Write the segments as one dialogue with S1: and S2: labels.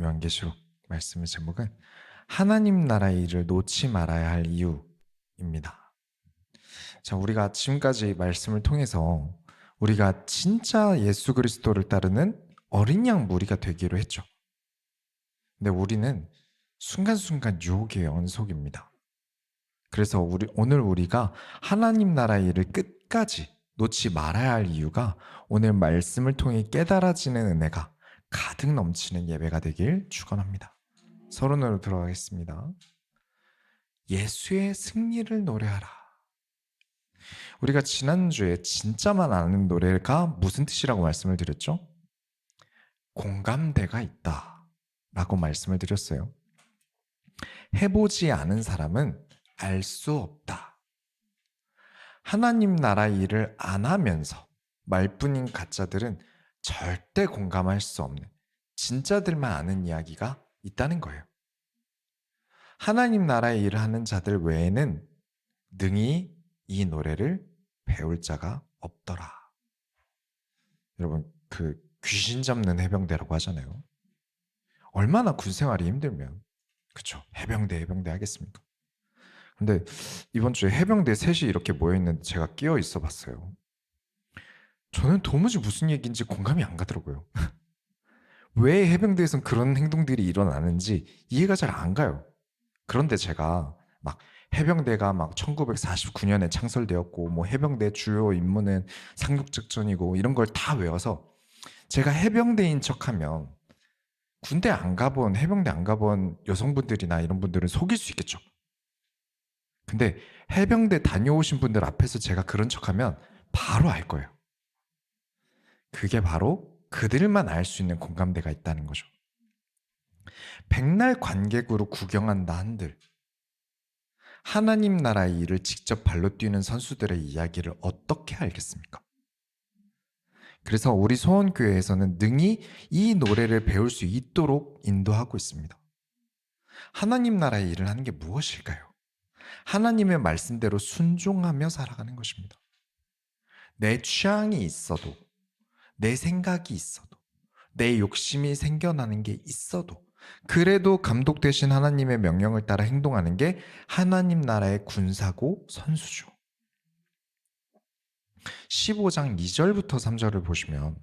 S1: 요한계시록 말씀의 제목은 하나님 나라의 일을 놓지 말아야 할 이유입니다. 자, 우리가 지금까지 말씀을 통해서 우리가 진짜 예수 그리스도를 따르는 어린 양 무리가 되기로 했죠. 근데 우리는 순간순간 유혹의 연속입니다. 그래서 오늘 우리가 하나님 나라의 일을 끝까지 놓지 말아야 할 이유가 오늘 말씀을 통해 깨달아지는 은혜가 가득 넘치는 예배가 되길 축원합니다. 서론으로 들어가겠습니다. 예수의 승리를 노래하라. 우리가 지난주에 진짜만 아는 노래가 무슨 뜻이라고 말씀을 드렸죠? 공감대가 있다 라고 말씀을 드렸어요. 해보지 않은 사람은 알 수 없다. 하나님 나라의 일을 안 하면서 말뿐인 가짜들은 절대 공감할 수 없는 진짜들만 아는 이야기가 있다는 거예요. 하나님 나라의 일을 하는 자들 외에는 능히 이 노래를 배울 자가 없더라. 여러분, 그 귀신 잡는 해병대라고 하잖아요. 얼마나 군 생활이 힘들면, 그쵸? 해병대 하겠습니까? 근데 이번 주에 해병대 셋이 이렇게 모여있는데 제가 끼어 있어 봤어요. 저는 도무지 무슨 얘기인지 공감이 안 가더라고요. 왜 해병대에선 그런 행동들이 일어나는지 이해가 잘 안 가요. 그런데 제가 막 해병대가 막 1949년에 창설되었고 뭐 해병대 주요 임무는 상륙작전이고 이런 걸 다 외워서 제가 해병대인 척하면 군대 안 가본 해병대 안 가본 여성분들이나 이런 분들은 속일 수 있겠죠. 근데 해병대 다녀오신 분들 앞에서 제가 그런 척하면 바로 알 거예요. 그게 바로 그들만 알 수 있는 공감대가 있다는 거죠. 백날 관객으로 구경한다 한들 하나님 나라의 일을 직접 발로 뛰는 선수들의 이야기를 어떻게 알겠습니까? 그래서 우리 소원교회에서는 능히 이 노래를 배울 수 있도록 인도하고 있습니다. 하나님 나라의 일을 하는 게 무엇일까요? 하나님의 말씀대로 순종하며 살아가는 것입니다. 내 취향이 있어도, 내 생각이 있어도, 내 욕심이 생겨나는 게 있어도 그래도 감독되신 하나님의 명령을 따라 행동하는 게 하나님 나라의 군사고 선수죠. 15장 2절부터 3절을 보시면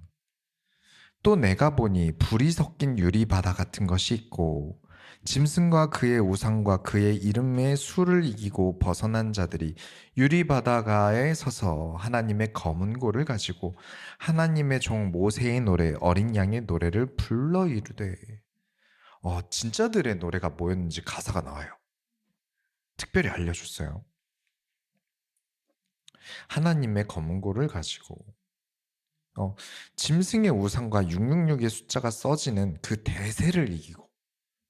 S1: 또 내가 보니 불이 섞인 유리바다 같은 것이 있고 짐승과 그의 우상과 그의 이름의 수를 이기고 벗어난 자들이 유리바다가에 서서 하나님의 검은 고를 가지고 하나님의 종 모세의 노래 어린 양의 노래를 불러 이르되 진짜들의 노래가 뭐였는지 가사가 나와요. 특별히 알려줬어요. 하나님의 검은 고를 가지고 짐승의 우상과 666의 숫자가 써지는 그 대세를 이기고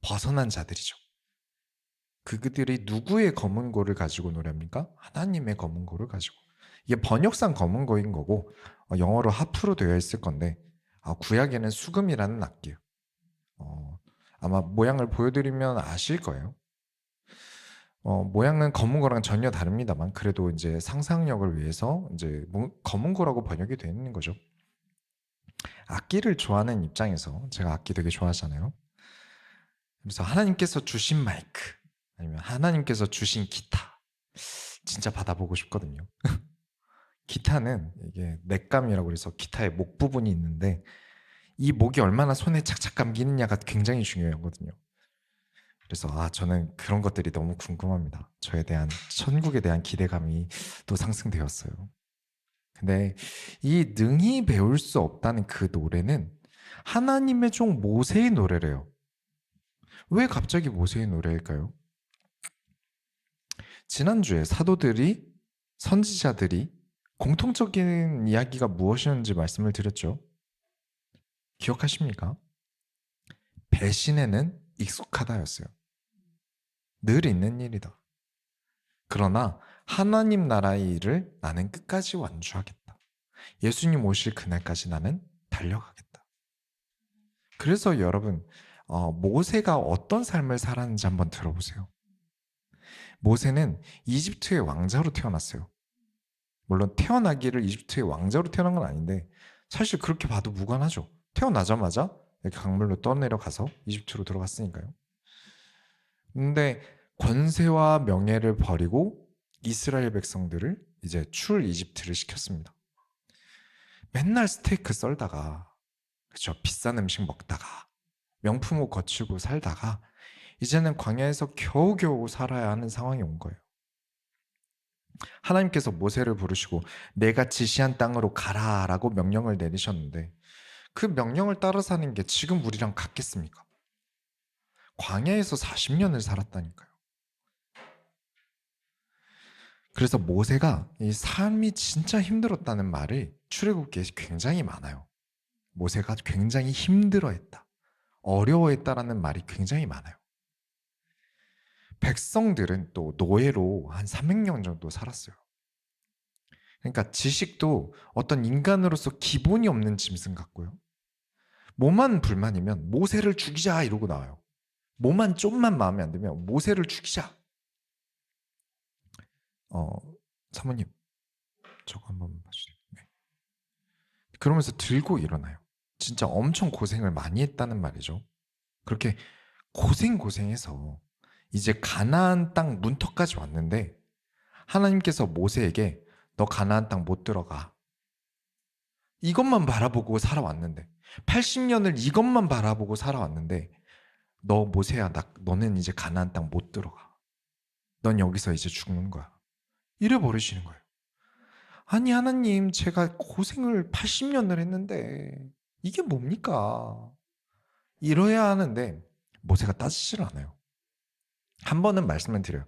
S1: 벗어난 자들이죠. 그들이 누구의 검은 고를 가지고 노래합니까? 하나님의 검은 고를 가지고. 이게 번역상 검은 고인 거고 영어로 하프로 되어 있을 건데 구약에는 수금이라는 악기예요. 아마 모양을 보여드리면 아실 거예요. 모양은 검은 거랑 전혀 다릅니다만 그래도 이제 상상력을 위해서 이제 검은 거라고 번역이 되어 있는 거죠. 악기를 좋아하는 입장에서 제가 악기 되게 좋아하잖아요. 그래서 하나님께서 주신 마이크 아니면 하나님께서 주신 기타 진짜 받아보고 싶거든요. 기타는 이게 넥감이라고 그래서 기타의 목 부분이 있는데 이 목이 얼마나 손에 착착 감기느냐가 굉장히 중요하거든요. 그래서 저는 그런 것들이 너무 궁금합니다. 저에 대한 천국에 대한 기대감이 또 상승되었어요. 근데 이 능히 배울 수 없다는 그 노래는 하나님의 종 모세의 노래래요. 왜 갑자기 모세의 노래일까요? 지난주에 사도들이 선지자들이 공통적인 이야기가 무엇이었는지 말씀을 드렸죠. 기억하십니까? 배신에는 익숙하다였어요. 늘 있는 일이다. 그러나 하나님 나라의 일을 나는 끝까지 완주하겠다. 예수님 오실 그날까지 나는 달려가겠다. 그래서 여러분 모세가 어떤 삶을 살았는지 한번 들어보세요. 모세는 이집트의 왕자로 태어났어요. 물론 태어나기를 이집트의 왕자로 태어난 건 아닌데 사실 그렇게 봐도 무관하죠. 태어나자마자 이렇게 강물로 떠내려가서 이집트로 들어갔으니까요. 근데 권세와 명예를 버리고 이스라엘 백성들을 이제 출 이집트를 시켰습니다. 맨날 스테이크 썰다가, 그쵸, 비싼 음식 먹다가 명품 옷 거치고 살다가 이제는 광야에서 겨우겨우 살아야 하는 상황이 온 거예요. 하나님께서 모세를 부르시고 내가 지시한 땅으로 가라라고 명령을 내리셨는데 그 명령을 따라 사는 게 지금 우리랑 같겠습니까? 광야에서 40년을 살았다니까요. 그래서 모세가 이 삶이 진짜 힘들었다는 말을 출애굽기에 굉장히 많아요. 모세가 굉장히 힘들어했다, 어려워했다라는 말이 굉장히 많아요. 백성들은 또 노예로 한 300년 정도 살았어요. 그러니까 지식도 어떤 인간으로서 기본이 없는 짐승 같고요. 뭐만 불만이면 모세를 죽이자 이러고 나와요. 뭐만 좀만 마음에 안 들면 모세를 죽이자. 사모님 저거 한번 봐주세요. 네. 그러면서 들고 일어나요. 진짜 엄청 고생을 많이 했다는 말이죠. 그렇게 고생해서 이제 가나안 땅 문턱까지 왔는데 하나님께서 모세에게 너 가나안 땅 못 들어가. 이것만 바라보고 살아왔는데 80년을 이것만 바라보고 살아왔는데 너 모세야, 너는 이제 가나안 땅 못 들어가. 넌 여기서 이제 죽는 거야. 이래 버리시는 거예요. 아니 하나님, 제가 고생을 80년을 했는데 이게 뭡니까? 이러야 하는데 모세가 따지질 않아요. 한 번은 말씀을 드려요.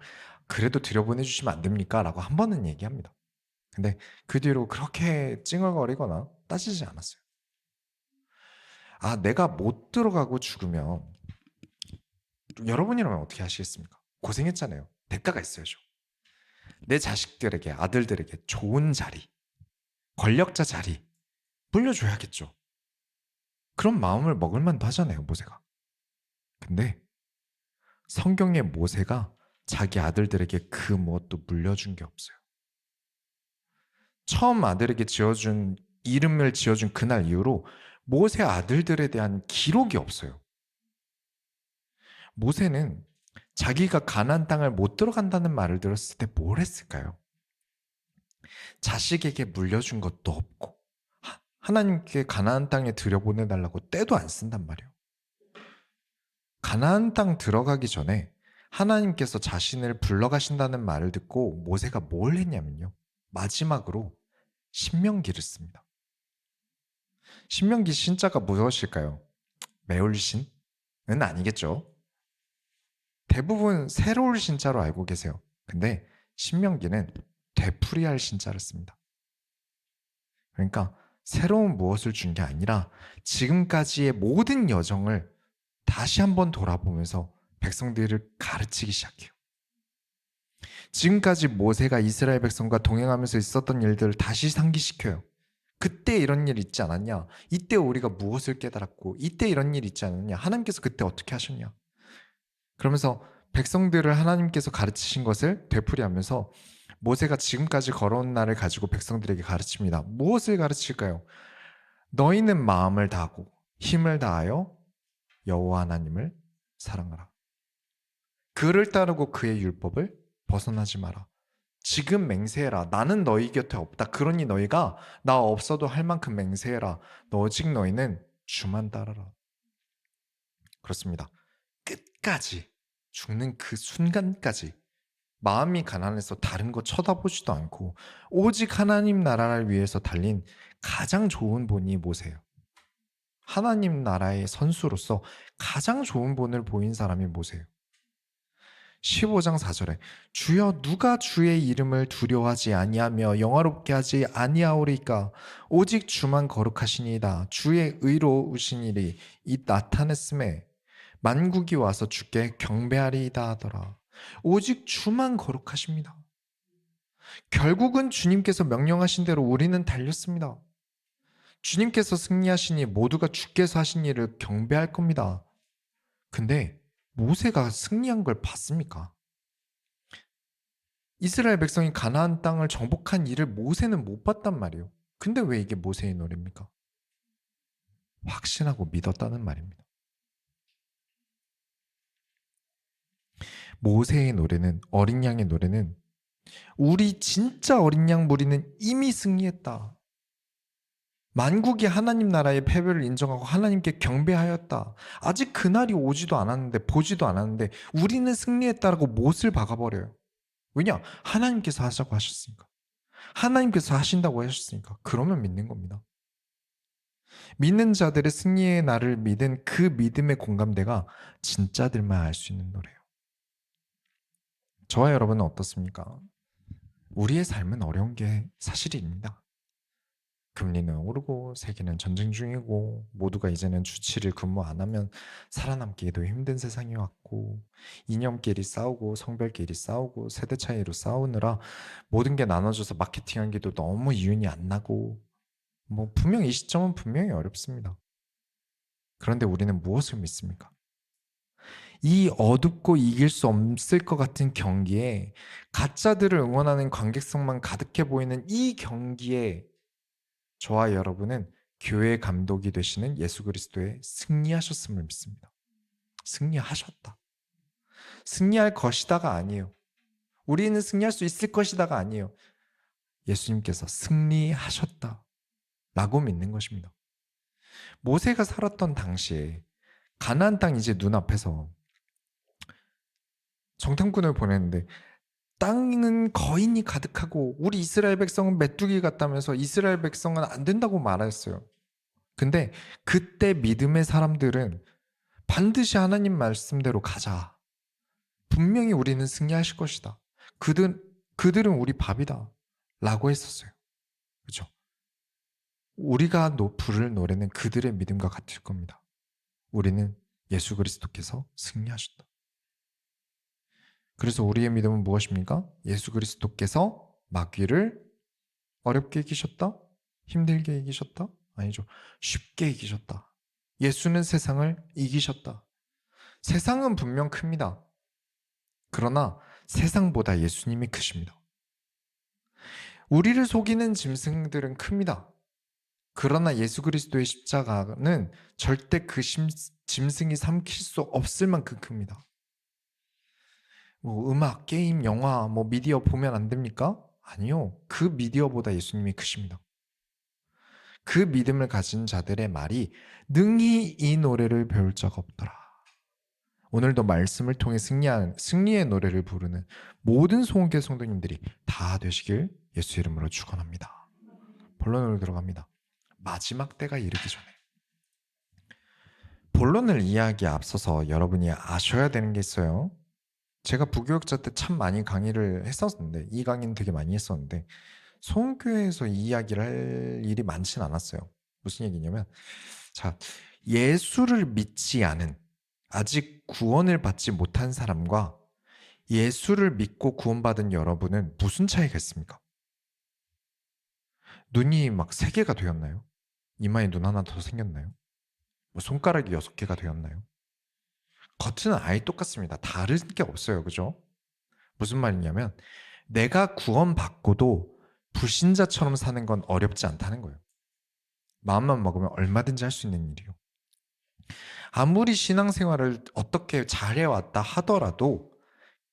S1: 그래도 들여보내주시면 안 됩니까? 라고 한 번은 얘기합니다. 근데 그 뒤로 그렇게 찡얼거리거나 따지지 않았어요. 아, 내가 못 들어가고 죽으면 여러분이라면 어떻게 하시겠습니까? 고생했잖아요. 대가가 있어야죠. 내 자식들에게, 아들들에게 좋은 자리, 권력자 자리 물려줘야겠죠. 그런 마음을 먹을 만도 하잖아요, 모세가. 근데 성경의 모세가 자기 아들들에게 그 무엇도 물려준 게 없어요. 처음 아들에게 이름을 지어준 그날 이후로 모세 아들들에 대한 기록이 없어요. 모세는 자기가 가나안 땅을 못 들어간다는 말을 들었을 때 뭘 했을까요? 자식에게 물려준 것도 없고 하나님께 가나안 땅에 들여보내달라고 떼도 안 쓴단 말이에요. 가나안 땅 들어가기 전에 하나님께서 자신을 불러가신다는 말을 듣고 모세가 뭘 했냐면요, 마지막으로 신명기를 씁니다. 신명기 신자가 무엇일까요? 매울 신은 아니겠죠. 대부분 새로울 신자로 알고 계세요. 근데 신명기는 되풀이할 신자를 씁니다. 그러니까 새로운 무엇을 준 게 아니라 지금까지의 모든 여정을 다시 한번 돌아보면서 백성들을 가르치기 시작해요. 지금까지 모세가 이스라엘 백성과 동행하면서 있었던 일들을 다시 상기시켜요. 그때 이런 일 있지 않았냐? 이때 우리가 무엇을 깨달았고 이때 이런 일 있지 않았냐? 하나님께서 그때 어떻게 하셨냐? 그러면서 백성들을 하나님께서 가르치신 것을 되풀이하면서 모세가 지금까지 걸어온 날을 가지고 백성들에게 가르칩니다. 무엇을 가르칠까요? 너희는 마음을 다하고 힘을 다하여 여호와 하나님을 사랑하라. 그를 따르고 그의 율법을 벗어나지 마라. 지금 맹세해라. 나는 너희 곁에 없다. 그러니 너희가 나 없어도 할 만큼 맹세해라. 오직 너희는 주만 따르라. 그렇습니다. 끝까지, 죽는 그 순간까지 마음이 가난해서 다른 거 쳐다보지도 않고 오직 하나님 나라를 위해서 달린 가장 좋은 본이 모세예요. 하나님 나라의 선수로서 가장 좋은 본을 보인 사람이 모세예요. 15장 4절에 주여 누가 주의 이름을 두려워하지 아니하며 영화롭게 하지 아니하오리까? 오직 주만 거룩하시니이다. 주의 의로우신 일이 이 나타냈음에 만국이 와서 주께 경배하리이다 하더라. 오직 주만 거룩하십니다. 결국은 주님께서 명령하신 대로 우리는 달렸습니다. 주님께서 승리하시니 모두가 주께서 하신 일을 경배할 겁니다. 근데 모세가 승리한 걸 봤습니까? 이스라엘 백성이 가나안 땅을 정복한 일을 모세는 못 봤단 말이에요. 근데 왜 이게 모세의 노래입니까? 확신하고 믿었다는 말입니다. 모세의 노래는, 어린 양의 노래는 우리 진짜 어린 양 무리는 이미 승리했다. 만국이 하나님 나라의 패배를 인정하고 하나님께 경배하였다. 아직 그날이 오지도 않았는데, 보지도 않았는데 우리는 승리했다라고 못을 박아버려요. 왜냐? 하나님께서 하자고 하셨으니까. 하나님께서 하신다고 하셨으니까. 그러면 믿는 겁니다. 믿는 자들의 승리의 날을 믿은 그 믿음의 공감대가 진짜들만 알 수 있는 노래예요. 저와 여러분은 어떻습니까? 우리의 삶은 어려운 게 사실입니다. 금리는 오르고 세계는 전쟁 중이고 모두가 이제는 주 7일 근무 안 하면 살아남기에도 힘든 세상이 왔고 이념끼리 싸우고 성별끼리 싸우고 세대 차이로 싸우느라 모든 게 나눠져서 마케팅하기도 너무 이윤이 안 나고 분명히 이 시점은 분명히 어렵습니다. 그런데 우리는 무엇을 믿습니까? 이 어둡고 이길 수 없을 것 같은 경기에 가짜들을 응원하는 관객석만 가득해 보이는 이 경기에 저와 여러분은 교회 감독이 되시는 예수 그리스도의 승리하셨음을 믿습니다. 승리하셨다. 승리할 것이다가 아니에요. 우리는 승리할 수 있을 것이다가 아니에요. 예수님께서 승리하셨다 라고 믿는 것입니다. 모세가 살았던 당시에 가나안 땅 이제 눈앞에서 정탐꾼을 보냈는데 땅은 거인이 가득하고 우리 이스라엘 백성은 메뚜기 같다면서 이스라엘 백성은 안 된다고 말했어요. 근데 그때 믿음의 사람들은 반드시 하나님 말씀대로 가자. 분명히 우리는 승리하실 것이다. 그들은 우리 밥이다. 라고 했었어요. 그렇죠? 우리가 부를 노래는 그들의 믿음과 같을 겁니다. 우리는 예수 그리스도께서 승리하셨다. 그래서 우리의 믿음은 무엇입니까? 예수 그리스도께서 마귀를 어렵게 이기셨다? 힘들게 이기셨다? 아니죠. 쉽게 이기셨다. 예수는 세상을 이기셨다. 세상은 분명 큽니다. 그러나 세상보다 예수님이 크십니다. 우리를 속이는 짐승들은 큽니다. 그러나 예수 그리스도의 십자가는 절대 그 짐승이 삼킬 수 없을 만큼 큽니다. 음악, 게임, 영화, 미디어 보면 안 됩니까? 아니요. 그 미디어보다 예수님이 크십니다. 그 믿음을 가진 자들의 말이 능히 이 노래를 배울 자가 없더라. 오늘도 말씀을 통해 승리의 노래를 부르는 모든 소원교회 성도님들이 다 되시길 예수 이름으로 축원합니다. 본론으로 들어갑니다. 마지막 때가 이르기 전에. 본론을 이해하기에 앞서서 여러분이 아셔야 되는 게 있어요. 제가 부교육자 때 참 많이 강의를 했었는데 이 강의는 되게 많이 했었는데 소원교회에서 이 이야기를 할 일이 많지는 않았어요. 무슨 얘기냐면 자, 예수를 믿지 않은 아직 구원을 받지 못한 사람과 예수를 믿고 구원받은 여러분은 무슨 차이가 있습니까? 눈이 막 3개가 되었나요? 이마에 눈 하나 더 생겼나요? 손가락이 6개가 되었나요? 겉은 아예 똑같습니다. 다른 게 없어요. 그죠? 무슨 말이냐면 내가 구원받고도 불신자처럼 사는 건 어렵지 않다는 거예요. 마음만 먹으면 얼마든지 할 수 있는 일이요. 아무리 신앙생활을 어떻게 잘해왔다 하더라도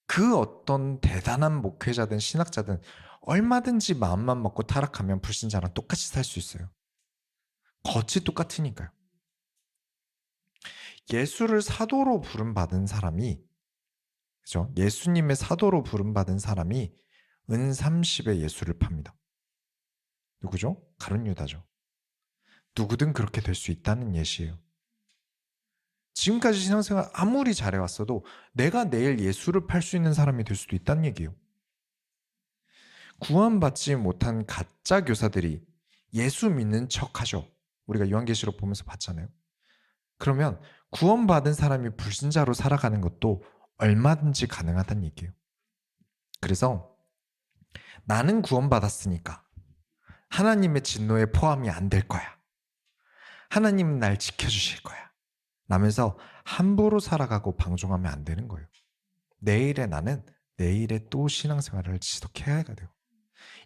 S1: 그 어떤 대단한 목회자든 신학자든 얼마든지 마음만 먹고 타락하면 불신자랑 똑같이 살 수 있어요. 겉이 똑같으니까요. 예수를 사도로 부름받은 사람이, 그죠? 예수님의 사도로 부름받은 사람이 은 30에 예수를 팝니다. 누구죠? 가룟 유다죠. 누구든 그렇게 될 수 있다는 예시예요. 지금까지 신앙생활 아무리 잘해왔어도 내가 내일 예수를 팔 수 있는 사람이 될 수도 있다는 얘기예요. 구원받지 못한 가짜 교사들이 예수 믿는 척하죠. 우리가 요한계시록 보면서 봤잖아요. 그러면 구원받은 사람이 불신자로 살아가는 것도 얼마든지 가능하다는 얘기예요. 그래서 나는 구원받았으니까 하나님의 진노에 포함이 안 될 거야. 하나님은 날 지켜주실 거야. 라면서 함부로 살아가고 방종하면 안 되는 거예요. 내일의 나는 내일에 또 신앙생활을 지속해야 돼요.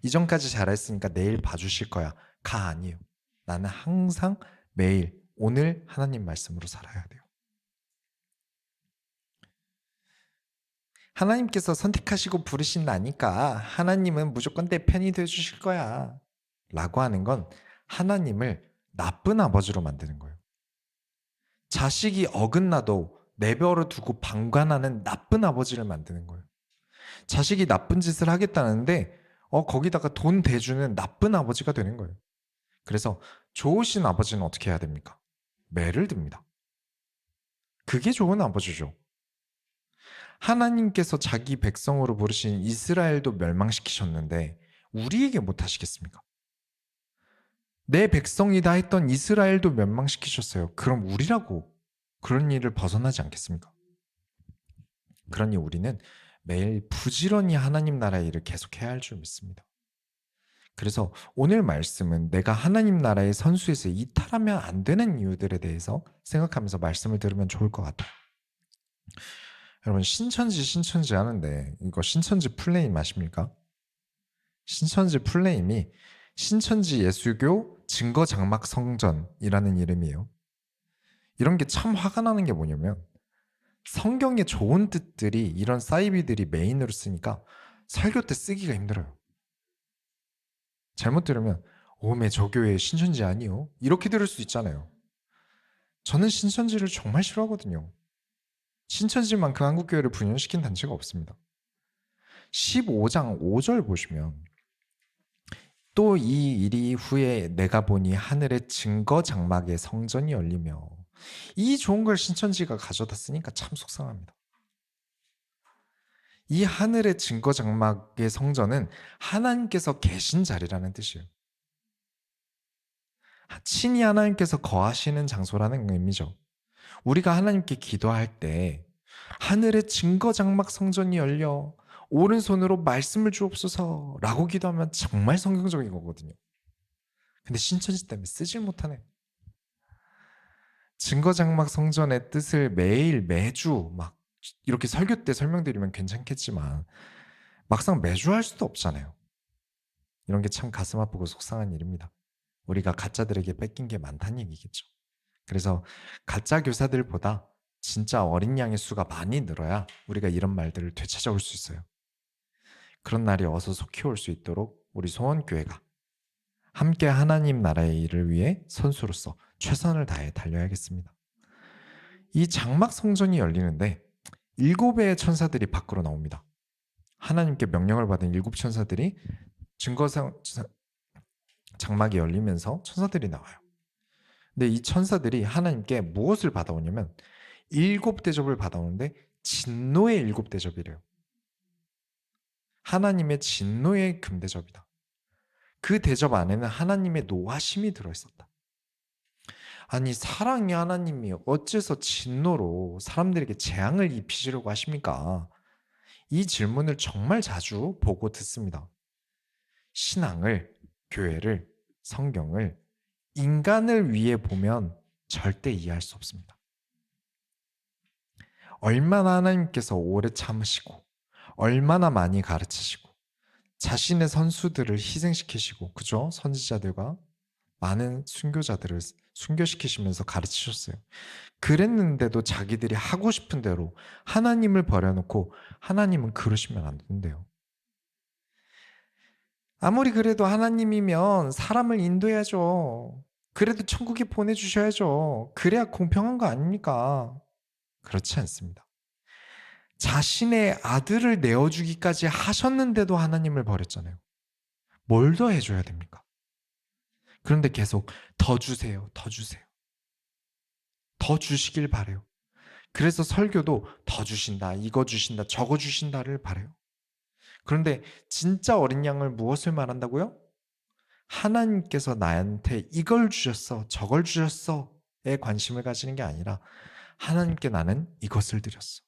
S1: 이전까지 잘했으니까 내일 봐주실 거야. 가 아니에요. 나는 항상 매일 오늘 하나님 말씀으로 살아야 돼요. 하나님께서 선택하시고 부르신 나니까 하나님은 무조건 내 편이 되어주실 거야 라고 하는 건 하나님을 나쁜 아버지로 만드는 거예요. 자식이 어긋나도 내버려 두고 방관하는 나쁜 아버지를 만드는 거예요. 자식이 나쁜 짓을 하겠다는데 거기다가 돈 대주는 나쁜 아버지가 되는 거예요. 그래서 좋으신 아버지는 어떻게 해야 됩니까? 매를 듭니다. 그게 좋은 아버지죠. 하나님께서 자기 백성으로 부르신 이스라엘도 멸망시키셨는데 우리에게 못하시겠습니까? 내 백성이다 했던 이스라엘도 멸망시키셨어요. 그럼 우리라고 그런 일을 벗어나지 않겠습니까? 그러니 우리는 매일 부지런히 하나님 나라의 일을 계속해야 할 줄 믿습니다. 그래서 오늘 말씀은 내가 하나님 나라의 선수에서 이탈하면 안 되는 이유들에 대해서 생각하면서 말씀을 들으면 좋을 것 같아요. 여러분 신천지 하는데 이거 신천지 풀네임 아십니까? 신천지 풀네임이 신천지 예수교 증거장막 성전이라는 이름이에요. 이런 게 참 화가 나는 게 뭐냐면 성경의 좋은 뜻들이 이런 사이비들이 메인으로 쓰니까 설교 때 쓰기가 힘들어요. 잘못 들으면 오메 저 교회 신천지 아니요? 이렇게 들을 수 있잖아요. 저는 신천지를 정말 싫어하거든요. 신천지만큼 한국교회를 분열시킨 단체가 없습니다. 15장 5절 보시면 또 이 일이 후에 내가 보니 하늘의 증거 장막에 성전이 열리며 이 좋은 걸 신천지가 가져다 쓰니까 참 속상합니다. 이 하늘의 증거 장막의 성전은 하나님께서 계신 자리라는 뜻이에요. 친히 하나님께서 거하시는 장소라는 의미죠. 우리가 하나님께 기도할 때 하늘의 증거 장막 성전이 열려 오른손으로 말씀을 주옵소서 라고 기도하면 정말 성경적인 거거든요. 근데 신천지 때문에 쓰질 못하네. 증거 장막 성전의 뜻을 매일 매주 막 이렇게 설교 때 설명드리면 괜찮겠지만 막상 매주 할 수도 없잖아요. 이런 게 참 가슴 아프고 속상한 일입니다. 우리가 가짜들에게 뺏긴 게 많다는 얘기겠죠. 그래서 가짜 교사들보다 진짜 어린 양의 수가 많이 늘어야 우리가 이런 말들을 되찾아올 수 있어요. 그런 날이 어서 속히 올 수 있도록 우리 소원교회가 함께 하나님 나라의 일을 위해 선수로서 최선을 다해 달려야겠습니다. 이 장막 성전이 열리는데 7배의 천사들이 밖으로 나옵니다. 하나님께 명령을 받은 7 천사들이 장막이 열리면서 천사들이 나와요. 근데 이 천사들이 하나님께 무엇을 받아오냐면 7대접을 받아오는데 진노의 7대접이래요. 하나님의 진노의 금대접이다. 그 대접 안에는 하나님의 노하심이 들어있었다. 아니 사랑이 하나님이 어째서 진노로 사람들에게 재앙을 입히시려고 하십니까? 이 질문을 정말 자주 보고 듣습니다. 신앙을, 교회를, 성경을 인간을 위해 보면 절대 이해할 수 없습니다. 얼마나 하나님께서 오래 참으시고 얼마나 많이 가르치시고 자신의 선수들을 희생시키시고 그죠? 선지자들과 많은 순교자들을 순교시키시면서 가르치셨어요. 그랬는데도 자기들이 하고 싶은 대로 하나님을 버려놓고 하나님은 그러시면 안 된대요. 아무리 그래도 하나님이면 사람을 인도해야죠. 그래도 천국에 보내주셔야죠. 그래야 공평한 거 아닙니까? 그렇지 않습니다. 자신의 아들을 내어주기까지 하셨는데도 하나님을 버렸잖아요. 뭘 더 해줘야 됩니까? 그런데 계속 더 주세요, 더 주세요. 더 주시길 바래요. 그래서 설교도 더 주신다, 이거 주신다, 저거 주신다를 바래요. 그런데 진짜 어린 양을 무엇을 말한다고요? 하나님께서 나한테 이걸 주셨어, 저걸 주셨어에 관심을 가지는 게 아니라 하나님께 나는 이것을 드렸어.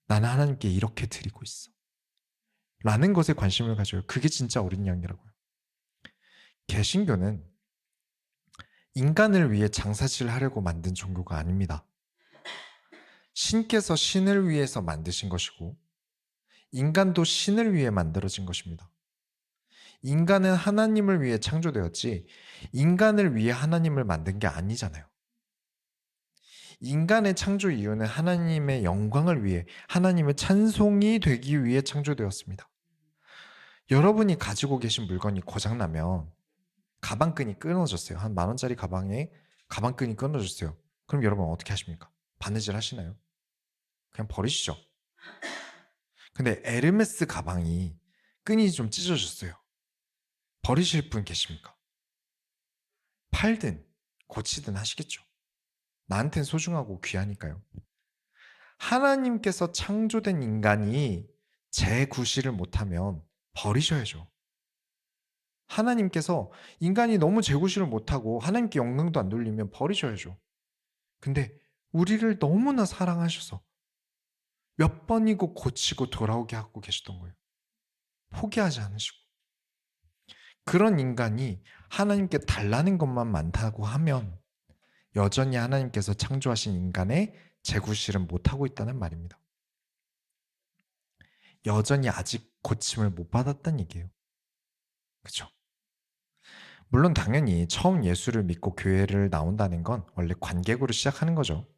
S1: 나는 하나님께 이렇게 드리고 있어. 라는 것에 관심을 가져요. 그게 진짜 어린 양이라고요. 개신교는 인간을 위해 장사치를 하려고 만든 종교가 아닙니다. 신께서 신을 위해서 만드신 것이고 인간도 신을 위해 만들어진 것입니다. 인간은 하나님을 위해 창조되었지 인간을 위해 하나님을 만든 게 아니잖아요. 인간의 창조 이유는 하나님의 영광을 위해, 하나님의 찬송이 되기 위해 창조되었습니다. 여러분이 가지고 계신 물건이 고장나면 가방끈이 끊어졌어요. 한 10,000원짜리 가방에 가방끈이 끊어졌어요. 그럼 여러분 어떻게 하십니까? 바느질 하시나요? 그냥 버리시죠. 근데 에르메스 가방이 끈이 좀 찢어졌어요. 버리실 분 계십니까? 팔든 고치든 하시겠죠. 나한텐 소중하고 귀하니까요. 하나님께서 창조된 인간이 재구실을 못하면 버리셔야죠. 하나님께서 인간이 너무 재구실을 못하고 하나님께 영광도 안 돌리면 버리셔야죠. 근데 우리를 너무나 사랑하셔서 몇 번이고 고치고 돌아오게 하고 계셨던 거예요. 포기하지 않으시고. 그런 인간이 하나님께 달라는 것만 많다고 하면 여전히 하나님께서 창조하신 인간의 재구실은 못하고 있다는 말입니다. 여전히 아직 고침을 못 받았다는 얘기예요. 그렇죠? 물론 당연히 처음 예수를 믿고 교회를 나온다는 건 원래 관객으로 시작하는 거죠.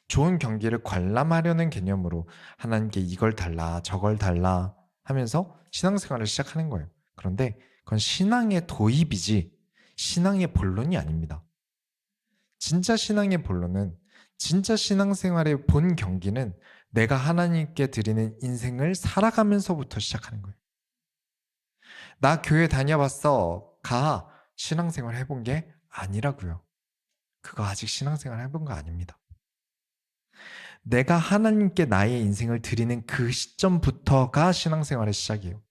S1: 좋은 경기를 관람하려는 개념으로 하나님께 이걸 달라 저걸 달라 하면서 신앙생활을 시작하는 거예요. 그런데 그건 신앙의 도입이지 신앙의 본론이 아닙니다. 진짜 신앙의 본론은, 진짜 신앙생활의 본 경기는 내가 하나님께 드리는 인생을 살아가면서부터 시작하는 거예요. 나 교회 다녀봤어 가 신앙생활 해본 게 아니라고요. 그거 아직 신앙생활 해본 거 아닙니다. 내가 하나님께 나의 인생을 드리는 그 시점부터가 신앙생활의 시작이에요.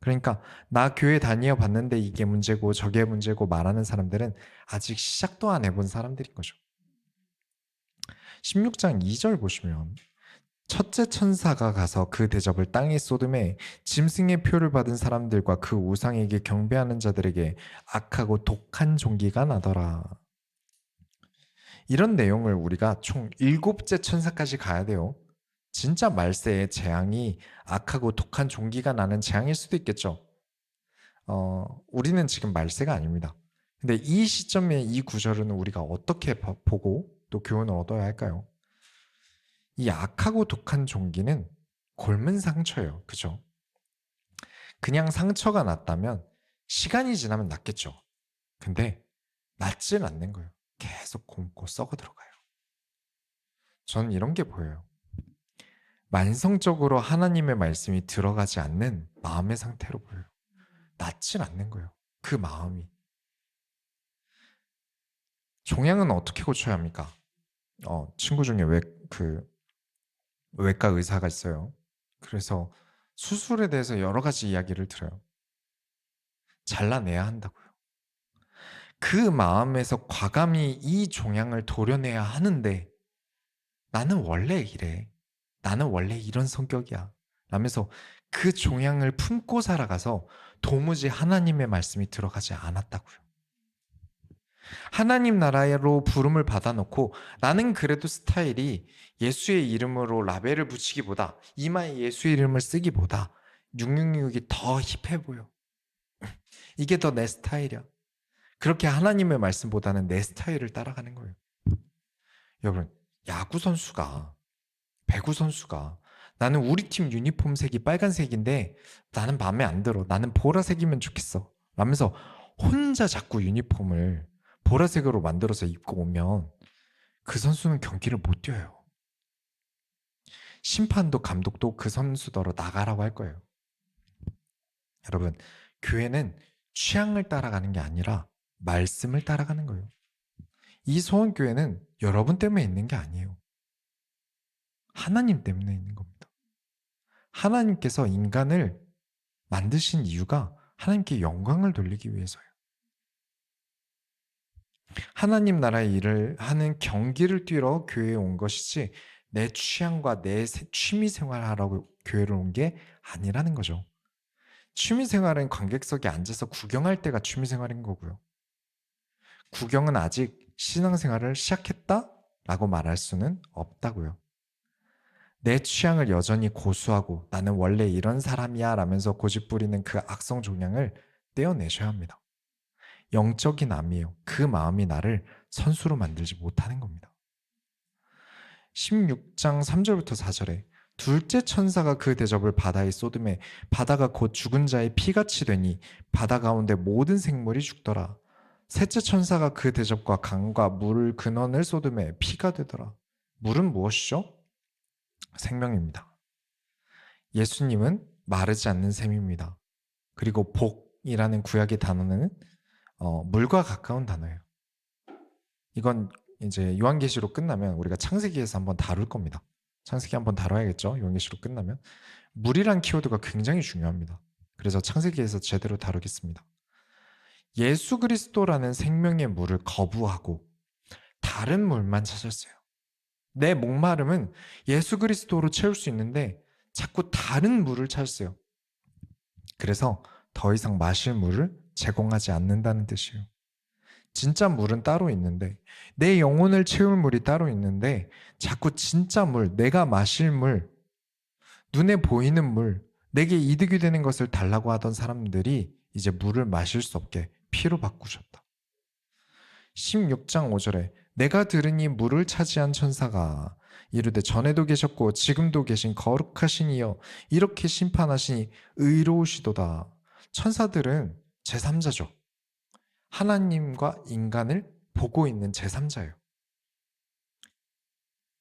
S1: 그러니까 나 교회 다녀 봤는데 이게 문제고 저게 문제고 말하는 사람들은 아직 시작도 안 해본 사람들인 거죠. 16장 2절 보시면 첫째 천사가 가서 그 대접을 땅에 쏟음에 짐승의 표를 받은 사람들과 그 우상에게 경배하는 자들에게 악하고 독한 종기가 나더라. 이런 내용을 우리가 총 7째 천사까지 가야 돼요. 진짜 말세의 재앙이 악하고 독한 종기가 나는 재앙일 수도 있겠죠. 우리는 지금 말세가 아닙니다. 근데 이 시점에 이 구절은 우리가 어떻게 보고 또 교훈을 얻어야 할까요? 이 악하고 독한 종기는 곪은 상처예요. 그죠? 그냥 상처가 났다면 시간이 지나면 낫겠죠. 근데 낫질 않는 거예요. 계속 곪고 썩어 들어가요. 저는 이런 게 보여요. 만성적으로 하나님의 말씀이 들어가지 않는 마음의 상태로 보여요. 낫질 않는 거예요. 그 마음이. 종양은 어떻게 고쳐야 합니까? 친구 중에 외과 의사가 있어요. 그래서 수술에 대해서 여러 가지 이야기를 들어요. 잘라내야 한다고요. 그 마음에서 과감히 이 종양을 도려내야 하는데 나는 원래 이래. 나는 원래 이런 성격이야. 라면서 그 종양을 품고 살아가서 도무지 하나님의 말씀이 들어가지 않았다고요. 하나님 나라로 부름을 받아놓고 나는 그래도 스타일이 예수의 이름으로 라벨을 붙이기보다 이마에 예수의 이름을 쓰기보다 666이 더 힙해 보여. 이게 더 내 스타일이야. 그렇게 하나님의 말씀보다는 내 스타일을 따라가는 거예요. 여러분, 야구 선수가, 배구 선수가 나는 우리 팀 유니폼 색이 빨간색인데 나는 마음에 안 들어. 나는 보라색이면 좋겠어. 라면서 혼자 자꾸 유니폼을 보라색으로 만들어서 입고 오면 그 선수는 경기를 못 뛰어요. 심판도 감독도 그 선수더러 나가라고 할 거예요. 여러분, 교회는 취향을 따라가는 게 아니라 말씀을 따라가는 거예요. 이 소원교회는 여러분 때문에 있는 게 아니에요. 하나님 때문에 있는 겁니다. 하나님께서 인간을 만드신 이유가 하나님께 영광을 돌리기 위해서예요. 하나님 나라의 일을 하는 경기를 뛰러 교회에 온 것이지 내 취향과 내 취미 생활하라고 교회를 온 게 아니라는 거죠. 취미 생활은 관객석에 앉아서 구경할 때가 취미 생활인 거고요. 구경은 아직 신앙생활을 시작했다라고 말할 수는 없다고요. 내 취향을 여전히 고수하고 나는 원래 이런 사람이야 라면서 고집부리는 그 악성 종양을 떼어내셔야 합니다. 영적인 암이에요. 그 마음이 나를 선수로 만들지 못하는 겁니다. 16장 3절부터 4절에 둘째 천사가 그 대접을 바다에 쏟음에 바다가 곧 죽은 자의 피같이 되니 바다 가운데 모든 생물이 죽더라. 셋째 천사가 그 대접과 강과 물 근원을 쏟음에 피가 되더라. 물은 무엇이죠? 생명입니다. 예수님은 마르지 않는 셈입니다. 그리고 복이라는 구약의 단어는 물과 가까운 단어예요. 이건 이제 요한계시로 끝나면 우리가 창세기에서 한번 다룰 겁니다. 창세기 한번 다뤄야겠죠. 요한계시로 끝나면. 물이란 키워드가 굉장히 중요합니다. 그래서 창세기에서 제대로 다루겠습니다. 예수 그리스도라는 생명의 물을 거부하고 다른 물만 찾았어요. 내 목마름은 예수 그리스도로 채울 수 있는데 자꾸 다른 물을 찾았어요. 그래서 더 이상 마실 물을 제공하지 않는다는 뜻이에요. 진짜 물은 따로 있는데 내 영혼을 채울 물이 따로 있는데 자꾸 진짜 물, 내가 마실 물, 눈에 보이는 물, 내게 이득이 되는 것을 달라고 하던 사람들이 이제 물을 마실 수 없게 피로 바꾸셨다. 16장 5절에 내가 들으니 물을 차지한 천사가 이르되 전에도 계셨고 지금도 계신 거룩하신 이여 이렇게 심판하시니 의로우시도다. 천사들은 제3자죠. 하나님과 인간을 보고 있는 제3자예요.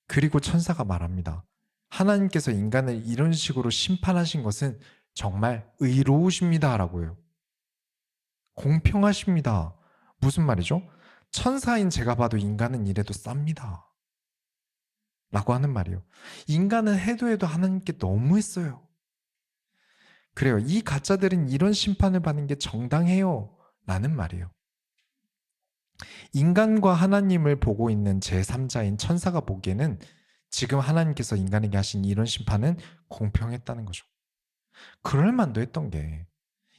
S1: 그리고 천사가 말합니다. 하나님께서 인간을 이런 식으로 심판하신 것은 정말 의로우십니다 라고요. 공평하십니다. 무슨 말이죠? 천사인 제가 봐도 인간은 이래도 쌉니다 라고 하는 말이에요. 인간은 해도 하나님께 너무했어요. 그래요. 이 가짜들은 이런 심판을 받는 게 정당해요 라는 말이에요. 인간과 하나님을 보고 있는 제3자인 천사가 보기에는 지금 하나님께서 인간에게 하신 이런 심판은 공평했다는 거죠. 그럴 만도 했던 게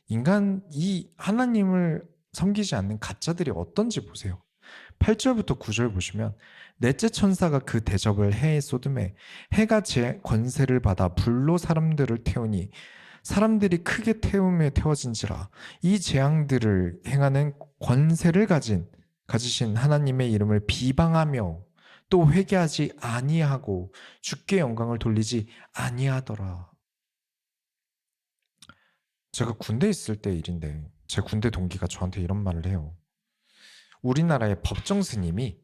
S1: 이 하나님을 섬기지 않는 가짜들이 어떤지 보세요. 8절부터 9절 보시면 넷째 천사가 그 대접을 해에 쏟음에 해가 제 권세를 받아 불로 사람들을 태우니 사람들이 크게 태움에 태워진지라. 이 재앙들을 행하는 권세를 가지신 하나님의 이름을 비방하며 또 회개하지 아니하고 주께 영광을 돌리지 아니하더라. 제가 군대에 있을 때 일인데 제 군대 동기가 저한테 이런 말을 해요. 우리나라의 법정 스님이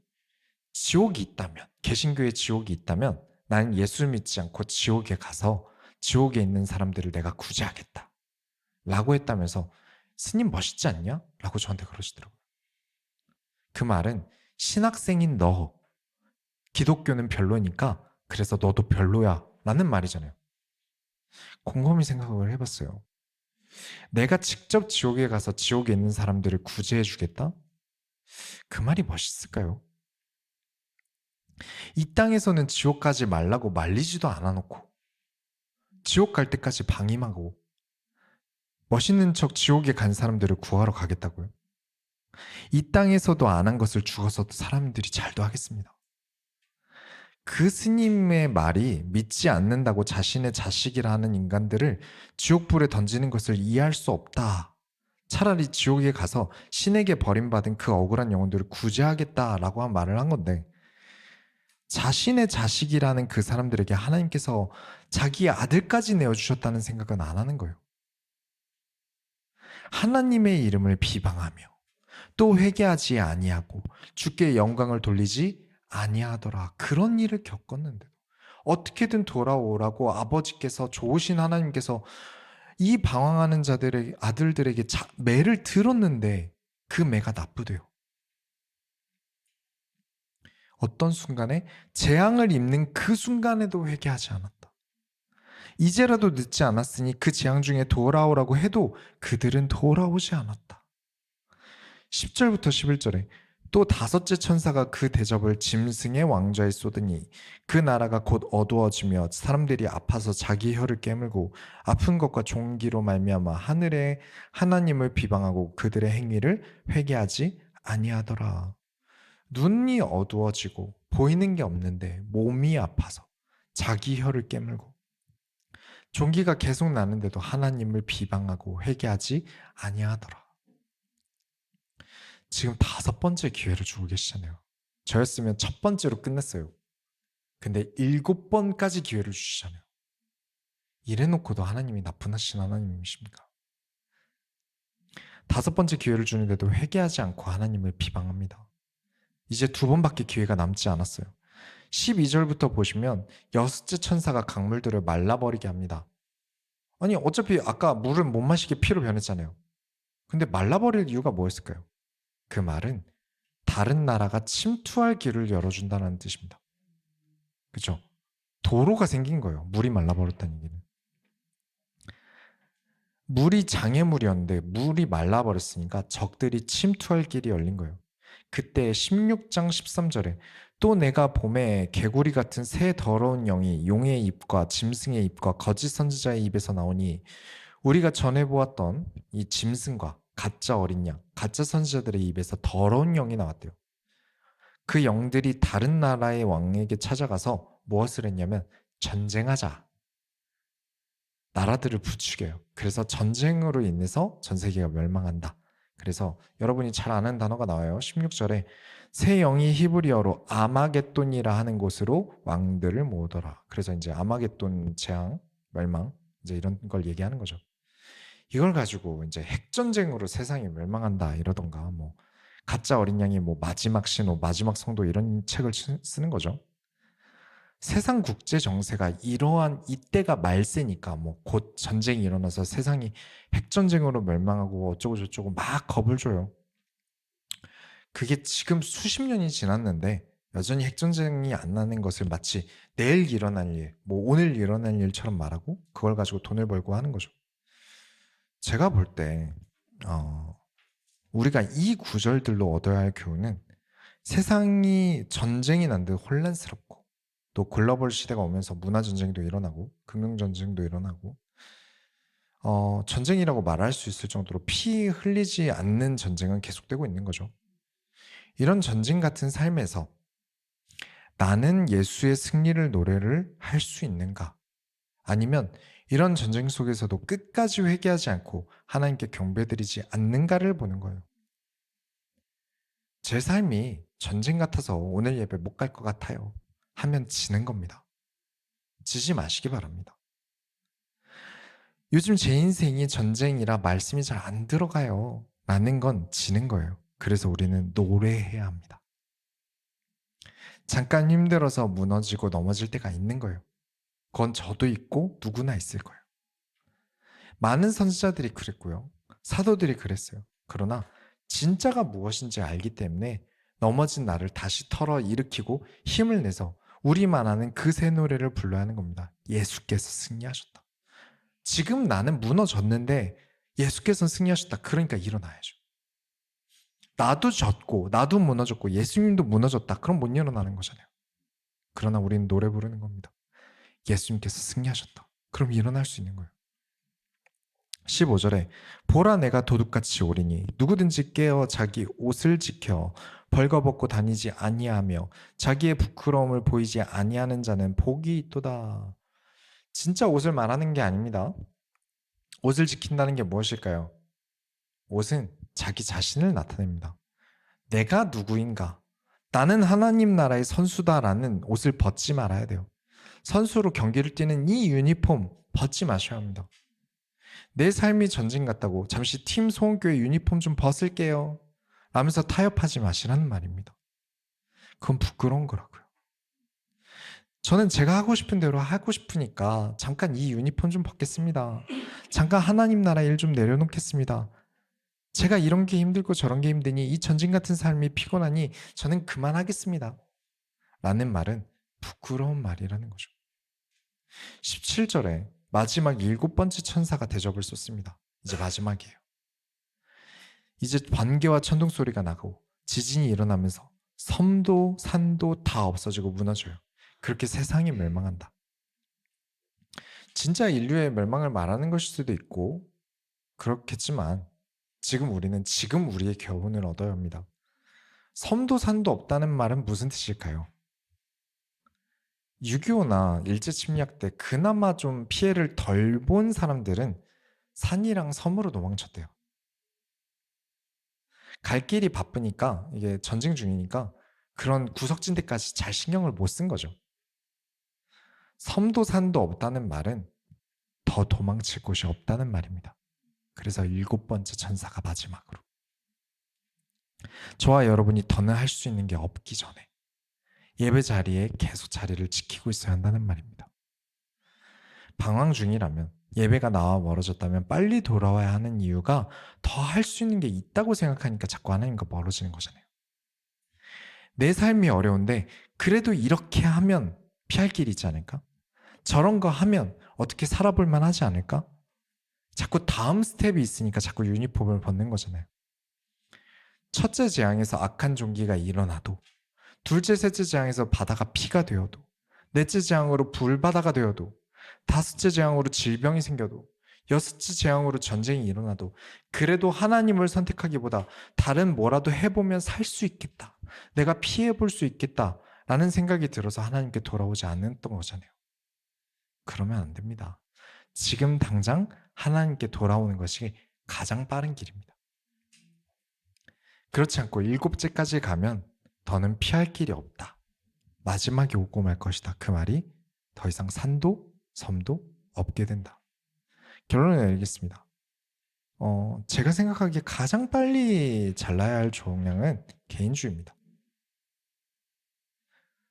S1: 지옥이 있다면, 개신교에 지옥이 있다면 나는 예수 믿지 않고 지옥에 가서 지옥에 있는 사람들을 내가 구제하겠다 라고 했다면서 스님 멋있지 않냐? 라고 저한테 그러시더라고요. 그 말은 신학생인 너, 기독교는 별로니까 그래서 너도 별로야 라는 말이잖아요. 곰곰이 생각을 해봤어요. 내가 직접 지옥에 가서 지옥에 있는 사람들을 구제해 주겠다? 그 말이 멋있을까요? 이 땅에서는 지옥 가지 말라고 말리지도 않아놓고 지옥 갈 때까지 방임하고 멋있는 척 지옥에 간 사람들을 구하러 가겠다고요? 이 땅에서도 안 한 것을 죽어서도 사람들이 잘도 하겠습니다. 그 스님의 말이 믿지 않는다고 자신의 자식이라 하는 인간들을 지옥불에 던지는 것을 이해할 수 없다. 차라리 지옥에 가서 신에게 버림받은 그 억울한 영혼들을 구제하겠다라고 한 말을 한 건데 자신의 자식이라는 그 사람들에게 하나님께서 자기 아들까지 내어주셨다는 생각은 안 하는 거예요. 하나님의 이름을 비방하며 또 회개하지 아니하고 주께 영광을 돌리지 아니하더라. 그런 일을 겪었는데도 어떻게든 돌아오라고 아버지께서 좋으신 하나님께서 이 방황하는 자들의 아들들에게 매를 들었는데 그 매가 나쁘대요. 어떤 순간에 재앙을 입는 그 순간에도 회개하지 않았다. 이제라도 늦지 않았으니 그 재앙 중에 돌아오라고 해도 그들은 돌아오지 않았다. 10절부터 11절에 또 다섯째 천사가 그 대접을 짐승의 왕좌에 쏟으니 그 나라가 곧 어두워지며 사람들이 아파서 자기 혀를 깨물고 아픈 것과 종기로 말미암아 하늘의 하나님을 비방하고 그들의 행위를 회개하지 아니하더라. 눈이 어두워지고 보이는 게 없는데 몸이 아파서 자기 혀를 깨물고 종기가 계속 나는데도 하나님을 비방하고 회개하지 아니하더라. 지금 5번째 기회를 주고 계시잖아요. 저였으면 첫 번째로 끝냈어요. 근데 7번까지 기회를 주시잖아요. 이래놓고도 하나님이 나쁜 하나님이십니까? 5번째 기회를 주는데도 회개하지 않고 하나님을 비방합니다. 이제 2번밖에 기회가 남지 않았어요. 12절부터 보시면 6째 천사가 강물들을 말라버리게 합니다. 아니 어차피 아까 물은 못 마시게 피로 변했잖아요. 근데 말라버릴 이유가 뭐였을까요? 그 말은 다른 나라가 침투할 길을 열어준다는 뜻입니다. 그렇죠? 도로가 생긴 거예요. 물이 말라버렸다는 얘기는. 물이 장애물이었는데 물이 말라버렸으니까 적들이 침투할 길이 열린 거예요. 그때 16장 13절에 또 내가 봄에 개구리 같은 새 더러운 영이 용의 입과 짐승의 입과 거짓 선지자의 입에서 나오니 우리가 전에 보았던 이 짐승과 가짜 어린 양, 가짜 선지자들의 입에서 더러운 영이 나왔대요. 그 영들이 다른 나라의 왕에게 찾아가서 무엇을 했냐면 전쟁하자. 나라들을 부추겨요. 그래서 전쟁으로 인해서 전 세계가 멸망한다. 그래서 여러분이 잘 아는 단어가 나와요. 16절에 새 영이 히브리어로 아마겟돈이라 하는 곳으로 왕들을 모으더라. 그래서 이제 아마겟돈 재앙, 멸망 이제 이런 걸 얘기하는 거죠. 이걸 가지고 이제 핵전쟁으로 세상이 멸망한다 이러던가 뭐 가짜 어린 양이 뭐 마지막 신호, 마지막 성도 이런 책을 쓰는 거죠. 세상 국제 정세가 이러한 이때가 말세니까 뭐 곧 전쟁이 일어나서 세상이 핵전쟁으로 멸망하고 어쩌고 저쩌고 막 겁을 줘요. 그게 지금 수십 년이 지났는데 여전히 핵전쟁이 안 나는 것을 마치 내일 일어날 일, 뭐 오늘 일어날 일처럼 말하고 그걸 가지고 돈을 벌고 하는 거죠. 제가 볼 때 우리가 이 구절들로 얻어야 할 교훈은 세상이 전쟁이 난 듯 혼란스럽고 또 글로벌 시대가 오면서 문화전쟁도 일어나고 금융전쟁도 일어나고 전쟁이라고 말할 수 있을 정도로 피 흘리지 않는 전쟁은 계속되고 있는 거죠. 이런 전쟁 같은 삶에서 나는 예수의 승리를 노래를 할 수 있는가? 아니면 이런 전쟁 속에서도 끝까지 회개하지 않고 하나님께 경배드리지 않는가를 보는 거예요. 제 삶이 전쟁 같아서 오늘 예배 못 갈 것 같아요 하면 지는 겁니다. 지지 마시기 바랍니다. 요즘 제 인생이 전쟁이라 말씀이 잘 안 들어가요 라는 건 지는 거예요. 그래서 우리는 노래해야 합니다. 잠깐 힘들어서 무너지고 넘어질 때가 있는 거예요. 그건 저도 있고 누구나 있을 거예요. 많은 선지자들이 그랬고요. 사도들이 그랬어요. 그러나 진짜가 무엇인지 알기 때문에 넘어진 나를 다시 털어 일으키고 힘을 내서 우리만 아는 그 새 노래를 불러야 하는 겁니다. 예수께서 승리하셨다. 지금 나는 무너졌는데 예수께서 승리하셨다. 그러니까 일어나야죠. 나도 졌고 나도 무너졌고 예수님도 무너졌다. 그럼 못 일어나는 거잖아요. 그러나 우리는 노래 부르는 겁니다. 예수님께서 승리하셨다. 그럼 일어날 수 있는 거예요. 15절에 보라 내가 도둑같이 오리니 누구든지 깨어 자기 옷을 지켜 벌거벗고 다니지 아니하며 자기의 부끄러움을 보이지 아니하는 자는 복이 있도다. 진짜 옷을 말하는 게 아닙니다. 옷을 지킨다는 게 무엇일까요? 옷은 자기 자신을 나타냅니다. 내가 누구인가? 나는 하나님 나라의 선수다라는 옷을 벗지 말아야 돼요. 선수로 경기를 뛰는 이 유니폼 벗지 마셔야 합니다. 내 삶이 전쟁 같다고 잠시 팀 소원교회 유니폼 좀 벗을게요 라면서 타협하지 마시라는 말입니다. 그건 부끄러운 거라고요. 저는 제가 하고 싶은 대로 하고 싶으니까 잠깐 이 유니폼 좀 벗겠습니다. 잠깐 하나님 나라 일 좀 내려놓겠습니다. 제가 이런 게 힘들고 저런 게 힘드니 이 전쟁 같은 삶이 피곤하니 저는 그만하겠습니다. 라는 말은 부끄러운 말이라는 거죠. 17절에 마지막 7번째 천사가 대접을 쏟습니다. 이제 마지막이에요. 이제 번개와 천둥 소리가 나고 지진이 일어나면서 섬도 산도 다 없어지고 무너져요. 그렇게 세상이 멸망한다. 진짜 인류의 멸망을 말하는 것일 수도 있고 그렇겠지만 지금 우리는 지금 우리의 교훈을 얻어야 합니다. 섬도 산도 없다는 말은 무슨 뜻일까요? 6.25나 일제침략 때 그나마 좀 피해를 덜 본 사람들은 산이랑 섬으로 도망쳤대요. 갈 길이 바쁘니까 이게 전쟁 중이니까 그런 구석진데까지 잘 신경을 못 쓴 거죠. 섬도 산도 없다는 말은 더 도망칠 곳이 없다는 말입니다. 그래서 7번째 천사가 마지막으로 저와 여러분이 더는 할 수 있는 게 없기 전에 예배 자리에 계속 자리를 지키고 있어야 한다는 말입니다. 방황 중이라면, 예배가 나와 멀어졌다면 빨리 돌아와야 하는 이유가 더 할 수 있는 게 있다고 생각하니까 자꾸 하나님과 멀어지는 거잖아요. 내 삶이 어려운데 그래도 이렇게 하면 피할 길이 있지 않을까? 저런 거 하면 어떻게 살아볼 만하지 않을까? 자꾸 다음 스텝이 있으니까 자꾸 유니폼을 벗는 거잖아요. 첫째 재앙에서 악한 종기가 일어나도, 둘째, 셋째 재앙에서 바다가 피가 되어도, 넷째 재앙으로 불바다가 되어도, 다섯째 재앙으로 질병이 생겨도, 여섯째 재앙으로 전쟁이 일어나도 그래도 하나님을 선택하기보다 다른 뭐라도 해보면 살 수 있겠다, 내가 피해볼 수 있겠다 라는 생각이 들어서 하나님께 돌아오지 않았던 거잖아요. 그러면 안 됩니다. 지금 당장 하나님께 돌아오는 것이 가장 빠른 길입니다. 그렇지 않고 7째까지 가면 더는 피할 길이 없다, 마지막에 오고 말 것이다, 그 말이 더 이상 산도 섬도 없게 된다. 결론을 내리겠습니다. 제가 생각하기에 가장 빨리 잘라야 할 종량은 개인주의입니다.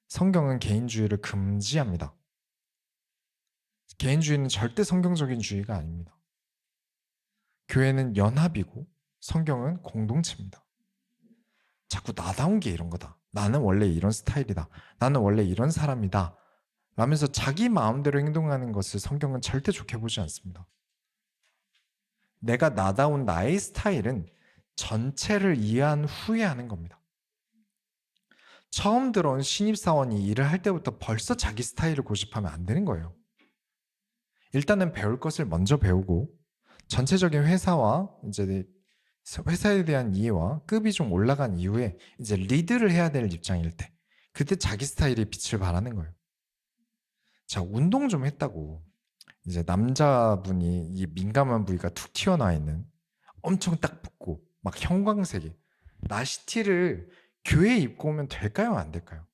S1: 성경은 개인주의를 금지합니다. 개인주의는 절대 성경적인 주의가 아닙니다. 교회는 연합이고 성경은 공동체입니다. 자꾸 나다운 게 이런 거다, 나는 원래 이런 스타일이다, 나는 원래 이런 사람이다 라면서 자기 마음대로 행동하는 것을 성경은 절대 좋게 보지 않습니다. 내가 나다운 나의 스타일은 전체를 이해한 후에 하는 겁니다. 처음 들어온 신입사원이 일을 할 때부터 벌써 자기 스타일을 고집하면 안 되는 거예요. 일단은 배울 것을 먼저 배우고 전체적인 회사와 이제 회사에 대한 이해와 급이 좀 올라간 이후에 이제 리드를 해야 될 입장일 때, 그때 자기 스타일의 빛을 발하는 거예요. 자, 운동 좀 했다고 이제 남자분이 이 민감한 부위가 툭 튀어나와 있는, 엄청 딱 붓고 막 형광색의 나시티를 교회에 입고 오면 될까요, 안 될까요?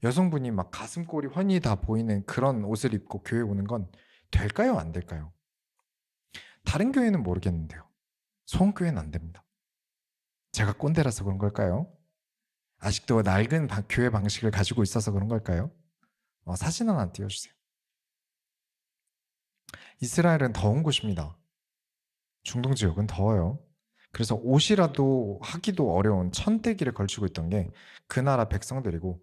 S1: 여성분이 막 가슴골이 훤히 다 보이는 그런 옷을 입고 교회에 오는 건 될까요, 안 될까요? 다른 교회는 모르겠는데요, 소원교회는 안 됩니다. 제가 꼰대라서 그런 걸까요? 아직도 낡은 교회 방식을 가지고 있어서 그런 걸까요? 사진 하나 띄워주세요. 이스라엘은 더운 곳입니다. 중동 지역은 더워요. 그래서 옷이라도 하기도 어려운 천대기를 걸치고 있던 게 그 나라 백성들이고,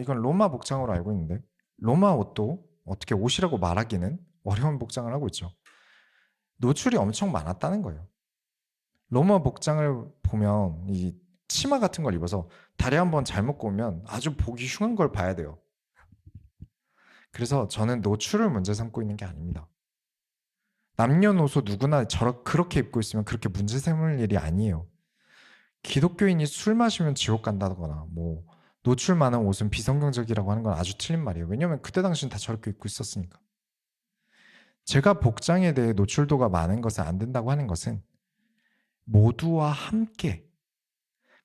S1: 이건 로마 복장으로 알고 있는데 로마 옷도 어떻게 옷이라고 말하기는 어려운 복장을 하고 있죠. 노출이 엄청 많았다는 거예요. 로마 복장을 보면 이 치마 같은 걸 입어서 다리 한번 잘못 꼬면 아주 보기 흉한 걸 봐야 돼요. 그래서 저는 노출을 문제 삼고 있는 게 아닙니다. 남녀노소 누구나 그렇게 입고 있으면 그렇게 문제 삼을 일이 아니에요. 기독교인이 술 마시면 지옥 간다거나 뭐 노출 많은 옷은 비성경적이라고 하는 건 아주 틀린 말이에요. 왜냐하면 그때 당시는 다 저렇게 입고 있었으니까. 제가 복장에 대해 노출도가 많은 것은 안 된다고 하는 것은 모두와 함께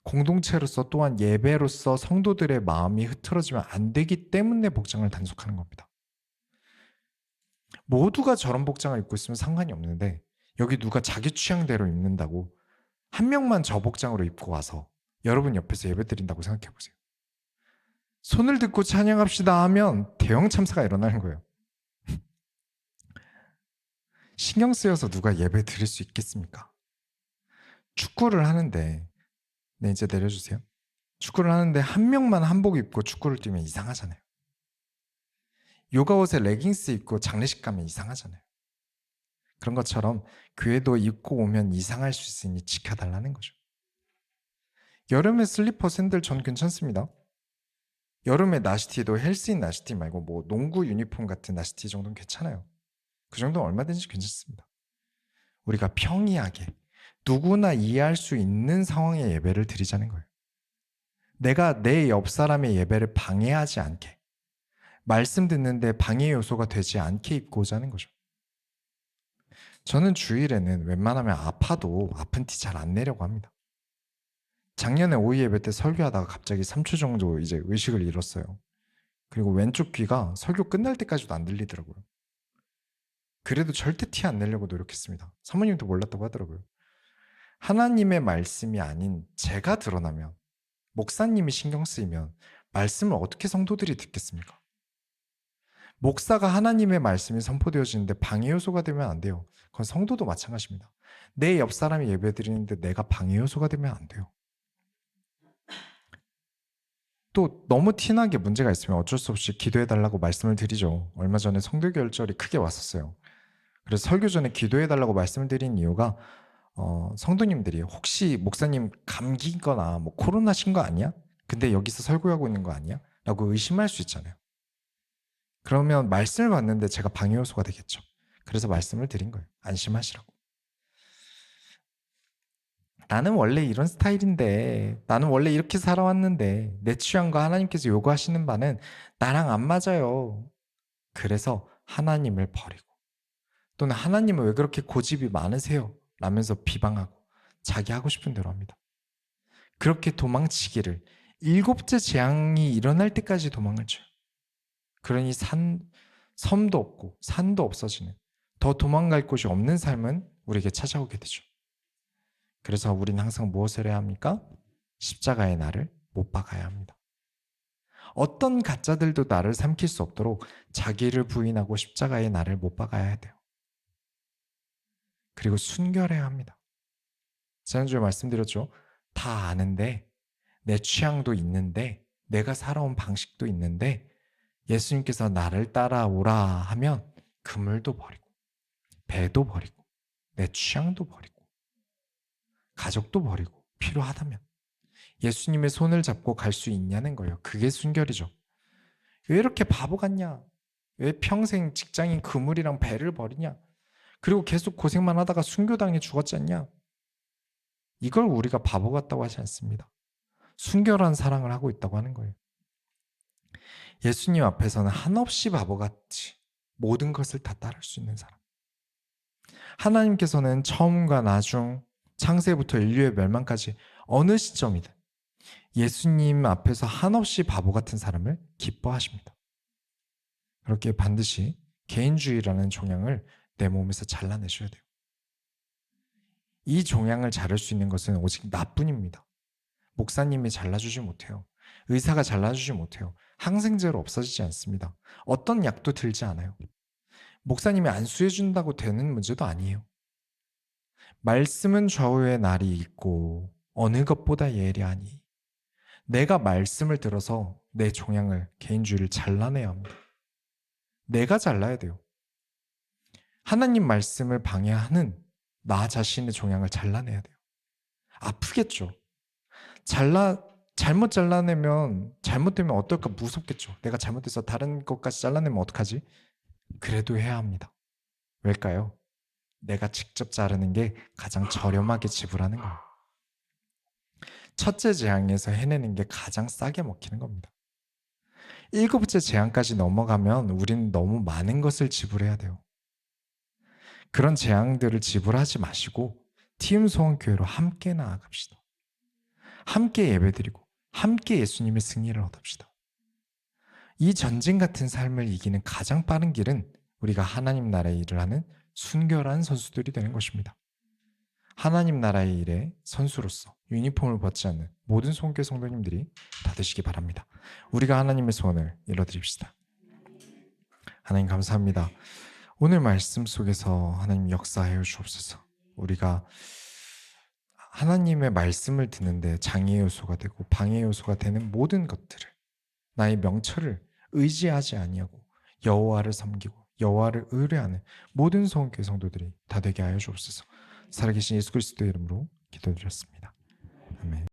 S1: 공동체로서 또한 예배로서 성도들의 마음이 흐트러지면 안 되기 때문에 복장을 단속하는 겁니다. 모두가 저런 복장을 입고 있으면 상관이 없는데 여기 누가 자기 취향대로 입는다고 한 명만 저 복장으로 입고 와서 여러분 옆에서 예배 드린다고 생각해 보세요. 손을 듣고 찬양합시다 하면 대형 참사가 일어나는 거예요. 신경 쓰여서 누가 예배 드릴 수 있겠습니까? 축구를 하는데, 네, 이제 내려주세요. 축구를 하는데 한 명만 한복 입고 축구를 뛰면 이상하잖아요. 요가 옷에 레깅스 입고 장례식 가면 이상하잖아요. 그런 것처럼 교회도 입고 오면 이상할 수 있으니 지켜달라는 거죠. 여름에 슬리퍼 샌들 전 괜찮습니다. 여름에 나시티도 헬스인 나시티 말고 뭐 농구 유니폼 같은 나시티 정도는 괜찮아요. 그 정도는 얼마든지 괜찮습니다. 우리가 평이하게 누구나 이해할 수 있는 상황의 예배를 드리자는 거예요. 내가 내 옆 사람의 예배를 방해하지 않게, 말씀 듣는데 방해 요소가 되지 않게 입고 오자는 거죠. 저는 주일에는 웬만하면 아파도 아픈 티 잘 안 내려고 합니다. 작년에 오이 예배 때 설교하다가 갑자기 3초 정도 이제 의식을 잃었어요. 그리고 왼쪽 귀가 설교 끝날 때까지도 안 들리더라고요. 그래도 절대 티 안 내려고 노력했습니다. 사모님도 몰랐다고 하더라고요. 하나님의 말씀이 아닌 제가 드러나면, 목사님이 신경 쓰이면 말씀을 어떻게 성도들이 듣겠습니까? 목사가 하나님의 말씀이 선포되어지는데 방해 요소가 되면 안 돼요. 그건 성도도 마찬가지입니다. 내 옆 사람이 예배 드리는데 내가 방해 요소가 되면 안 돼요. 또 너무 티나게 문제가 있으면 어쩔 수 없이 기도해달라고 말씀을 드리죠. 얼마 전에 성도결절이 크게 왔었어요. 그래서 설교 전에 기도해달라고 말씀을 드린 이유가 성도님들이 혹시 목사님 감기거나 뭐 코로나신 거 아니야? 근데 여기서 설교하고 있는 거 아니야? 라고 의심할 수 있잖아요. 그러면 말씀을 받는데 제가 방해 요소가 되겠죠. 그래서 말씀을 드린 거예요. 안심하시라고. 나는 원래 이런 스타일인데, 나는 원래 이렇게 살아왔는데 내 취향과 하나님께서 요구하시는 바는 나랑 안 맞아요. 그래서 하나님을 버리고, 또는 하나님은 왜 그렇게 고집이 많으세요? 라면서 비방하고 자기 하고 싶은 대로 합니다. 그렇게 도망치기를 7째 재앙이 일어날 때까지 도망을 쳐요. 그러니 섬도 없고 산도 없어지는, 더 도망갈 곳이 없는 삶은 우리에게 찾아오게 되죠. 그래서 우리는 항상 무엇을 해야 합니까? 십자가의 나를 못 박아야 합니다. 어떤 가짜들도 나를 삼킬 수 없도록 자기를 부인하고 십자가의 나를 못 박아야 돼요. 그리고 순결해야 합니다. 지난주에 말씀드렸죠. 다 아는데, 내 취향도 있는데, 내가 살아온 방식도 있는데, 예수님께서 나를 따라오라 하면 그물도 버리고, 배도 버리고, 내 취향도 버리고, 가족도 버리고, 필요하다면 예수님의 손을 잡고 갈 수 있냐는 거예요. 그게 순결이죠. 왜 이렇게 바보 같냐? 왜 평생 직장인 그물이랑 배를 버리냐? 그리고 계속 고생만 하다가 순교당해 죽었지 않냐? 이걸 우리가 바보 같다고 하지 않습니다. 순결한 사랑을 하고 있다고 하는 거예요. 예수님 앞에서는 한없이 바보같이 모든 것을 다 따를 수 있는 사람. 하나님께서는 처음과 나중, 창세부터 인류의 멸망까지 어느 시점이든 예수님 앞에서 한없이 바보 같은 사람을 기뻐하십니다. 그렇게 반드시 개인주의라는 종양을 내 몸에서 잘라내셔야 돼요. 이 종양을 자를 수 있는 것은 오직 나뿐입니다. 목사님이 잘라주지 못해요. 의사가 잘라주지 못해요. 항생제로 없어지지 않습니다. 어떤 약도 들지 않아요. 목사님이 안수해준다고 되는 문제도 아니에요. 말씀은 좌우의 날이 있고 어느 것보다 예리하니, 내가 말씀을 들어서 내 종양을, 개인주의를 잘라내야 합니다. 내가 잘라야 돼요. 하나님 말씀을 방해하는 나 자신의 종양을 잘라내야 돼요. 아프겠죠. 잘못 잘라내면, 잘못되면 어떨까 무섭겠죠. 내가 잘못해서 다른 것까지 잘라내면 어떡하지? 그래도 해야 합니다. 왜일까요? 내가 직접 자르는 게 가장 저렴하게 지불하는 거예요. 첫째 재앙에서 해내는 게 가장 싸게 먹히는 겁니다. 7째 재앙까지 넘어가면 우리는 너무 많은 것을 지불해야 돼요. 그런 재앙들을 지불하지 마시고 TM소원교회로 함께 나아갑시다. 함께 예배드리고 함께 예수님의 승리를 얻읍시다. 이 전쟁 같은 삶을 이기는 가장 빠른 길은 우리가 하나님 나라의 일을 하는 순결한 선수들이 되는 것입니다. 하나님 나라의 일에 선수로서 유니폼을 벗지 않는 모든 소원교회 성도님들이 다 되시기 바랍니다. 우리가 하나님의 소원을 이뤄드립시다. 하나님 감사합니다. 오늘 말씀 속에서 하나님 역사하여 주옵소서. 우리가 하나님의 말씀을 듣는데 장애 요소가 되고 방해 요소가 되는 모든 것들을, 나의 명철을 의지하지 아니하고 여호와를 섬기고 여호와를 의뢰하는 모든 소원교회 성도들이 다 되게 하여 주옵소서. 살아계신 예수 그리스도의 이름으로 기도드렸습니다. 아멘.